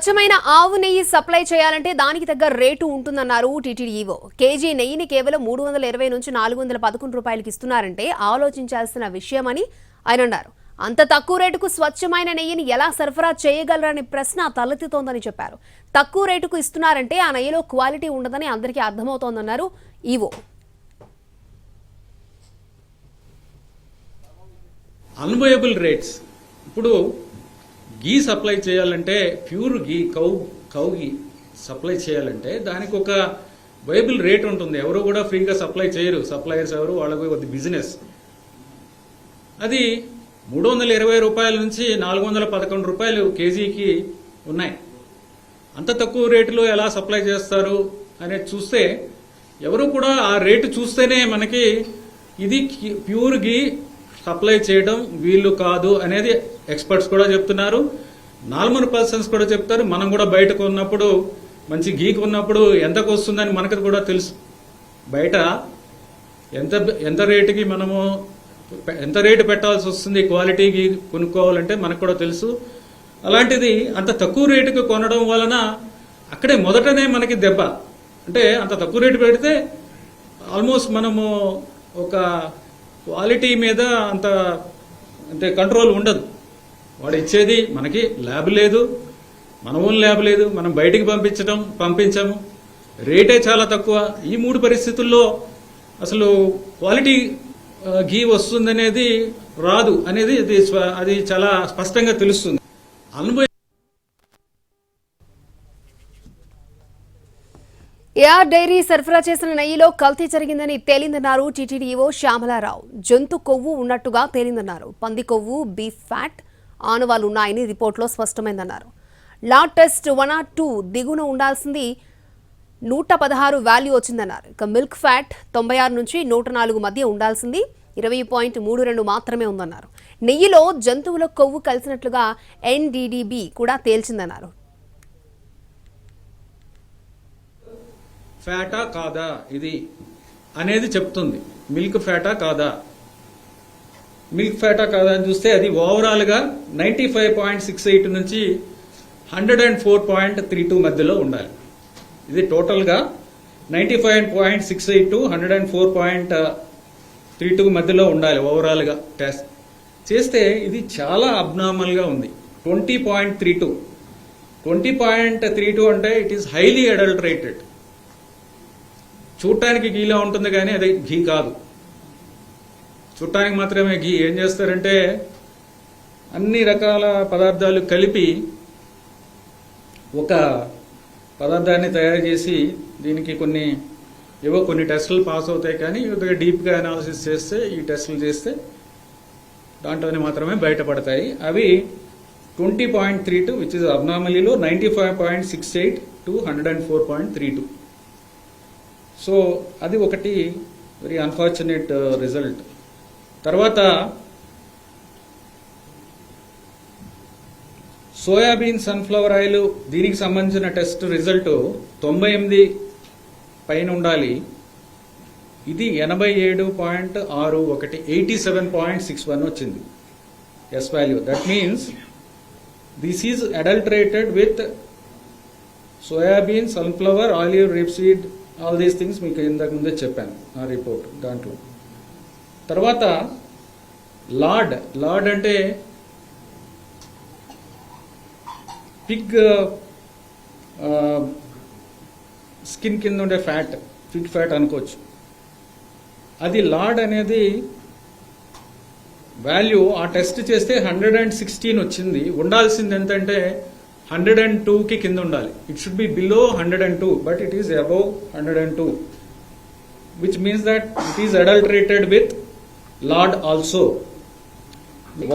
స్వచ్ఛమైన ఆవు నెయ్యి సప్లై చేయాలంటే దానికి తగ్గ రేటు ఉంటుందన్నారు టీటీడీ ఈవో. కేజీ నెయ్యిని కేవలం 320 నుంచి 411 రూపాయలకి ఇస్తున్నారంటే ఆలోచించాల్సిన విషయమని ఆయన అన్నారు. అంత తక్కువ రేటుకు స్వచ్ఛమైన నెయ్యిని ఎలా సరఫరా చేయగలరనే ప్రశ్న తలెత్తుతోందని చెప్పారు. తక్కువ రేటుకు ఇస్తున్నారంటే ఆ నెయ్యిలో క్వాలిటీ ఉండదని అందరికీ అర్థమవుతోందన్నారు ఈవో. అన్వయబుల్ రేట్స్ ఇప్పుడు గీ సప్లై చేయాలంటే ప్యూర్ గీ కౌ గీ సప్లై చేయాలంటే దానికి ఒక వైబుల్ రేట్ ఉంటుంది. ఎవరు కూడా ఫ్రీగా సప్లై చేయరు. సప్లయర్స్ ఎవరు, వాళ్ళకి ఒక బిజినెస్. అది 320 రూపాయల నుంచి 411 రూపాయలు కేజీకి ఉన్నాయి. అంత తక్కువ రేటులో ఎలా సప్లై చేస్తారు అనేది చూస్తే ఎవరు కూడా ఆ రేటు చూస్తేనే మనకి ఇది ప్యూర్ గీ సప్లై చేయడం వీళ్ళు కాదు అనేది ఎక్స్పర్ట్స్ కూడా చెప్తున్నారు. నార్మల్ పర్సన్స్ కూడా చెప్తారు. మనం కూడా బయటకు ఉన్నప్పుడు మంచి గీ కొన్నప్పుడు ఎంతకు వస్తుందని మనకు కూడా తెలుసు. బయట ఎంత రేటుకి మనము ఎంత రేటు పెట్టాల్సి వస్తుంది క్వాలిటీ గీ కొనుక్కోవాలంటే మనకు కూడా తెలుసు. అలాంటిది అంత తక్కువ రేటుకి కొనడం వలన అక్కడే మొదటనే మనకి దెబ్బ. అంటే అంత తక్కువ రేటు పెడితే ఆల్మోస్ట్ మనము ఒక క్వాలిటీ మీద అంటే కంట్రోల్ ఉండదు. వాడు ఇచ్చేది మనకి ల్యాబ్ లేదు, మన ఓన్ ల్యాబ్ లేదు, మనం బయటికి పంపించము, రేటే చాలా తక్కువ. ఈ 3 పరిస్థితుల్లో అసలు క్వాలిటీ గీ వస్తుందనేది రాదు అనేది అది చాలా స్పష్టంగా తెలుస్తుంది. ఏఆర్ డైరీ సరఫరా చేసిన నెయ్యిలో కల్తీ జరిగిందని తేలిందన్నారు టీటీడీ ఈవో శ్యామలారావు. జంతు కొవ్వు ఉన్నట్టుగా తేలిందన్నారు. పంది కొవ్వు, బీఫ్ ఫ్యాట్ ఆనవాళ్లు ఉన్నాయని రిపోర్టులో స్పష్టమైందన్నారు. లాట్ టెస్ట్ 1 or 2 దిగువన ఉండాల్సింది 116 వాల్యూ వచ్చిందన్నారు. ఇక మిల్క్ ఫ్యాట్ 96 నుంచి 104 మధ్య ఉండాల్సింది 20.32 మాత్రమే ఉందన్నారు. నెయ్యిలో జంతువుల కొవ్వు కలిసినట్లుగా ఎన్డీడీబీ కూడా తేల్చిందన్నారు. ఫ్యాటా కాదా ఇది అనేది చెప్తుంది. మిల్క్ ఫ్యాటా కాదా, మిల్క్ ఫ్యాటా కాదా అని చూస్తే అది ఓవరాల్గా 95.68 నుంచి 104.32 మధ్యలో ఉండాలి. ఇది టోటల్గా 95.68 to 104.32 మధ్యలో ఉండాలి ఓవరాల్గా టెస్ట్ చేస్తే. ఇది చాలా అబ్నార్మల్గా ఉంది. 20.32 అంటే ఇట్ ఈస్ హైలీ అడల్టరేటెడ్. చూడటానికి గీలా ఉంటుంది కానీ అది ఘీ కాదు. చూడటానికి మాత్రమే ఘీ. ఏం చేస్తారంటే అన్ని రకాల పదార్థాలు కలిపి ఒక పదార్థాన్ని తయారు చేసి దీనికి కొన్ని టెస్టులు పాస్ అవుతాయి. కానీ డీప్గా అనాలిసిస్ చేస్తే, ఈ టెస్టులు చేస్తే దాంట్లోనే మాత్రమే బయటపడతాయి. అవి 20.32 విచ్ ఇస్ అబ్నార్మలీలో 95.68 to 104.32. సో అది ఒకటి వెరీ అన్ఫార్చునేట్ రిజల్ట్. తర్వాత సోయాబీన్, సన్ఫ్లవర్ ఆయిల్ దీనికి సంబంధించిన టెస్ట్ రిజల్ట్ 98 పైన ఉండాలి. ఇది 87.61 87.61 వచ్చింది S value. That means this is adulterated with soybean, sunflower, olive, rapeseed, all these things మీకు ఇంతకు ముందే చెప్పాను ఆ రిపోర్ట్ దాంట్లో. తర్వాత లాడ్ అంటే పిగ్ స్కిన్ కింద ఉండే ఫ్యాట్, పిగ్ ఫ్యాట్ అనుకోవచ్చు. అది లాడ్ అనేది వాల్యూ ఆ టెస్ట్ చేస్తే 116 వచ్చింది. ఉండాల్సింది ఎంతంటే 102కి కింద ఉండాలి. It should be below 102, but it is above 102, which means that it is adulterated with lard also.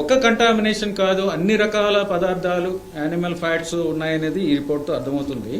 ఒక్క కంటామినేషన్ కాదు, అన్ని రకాల పదార్థాలు, యానిమల్ ఫ్యాట్స్ ఉన్నాయనేది ఈ రిపోర్ట్తో అర్థమవుతుంది.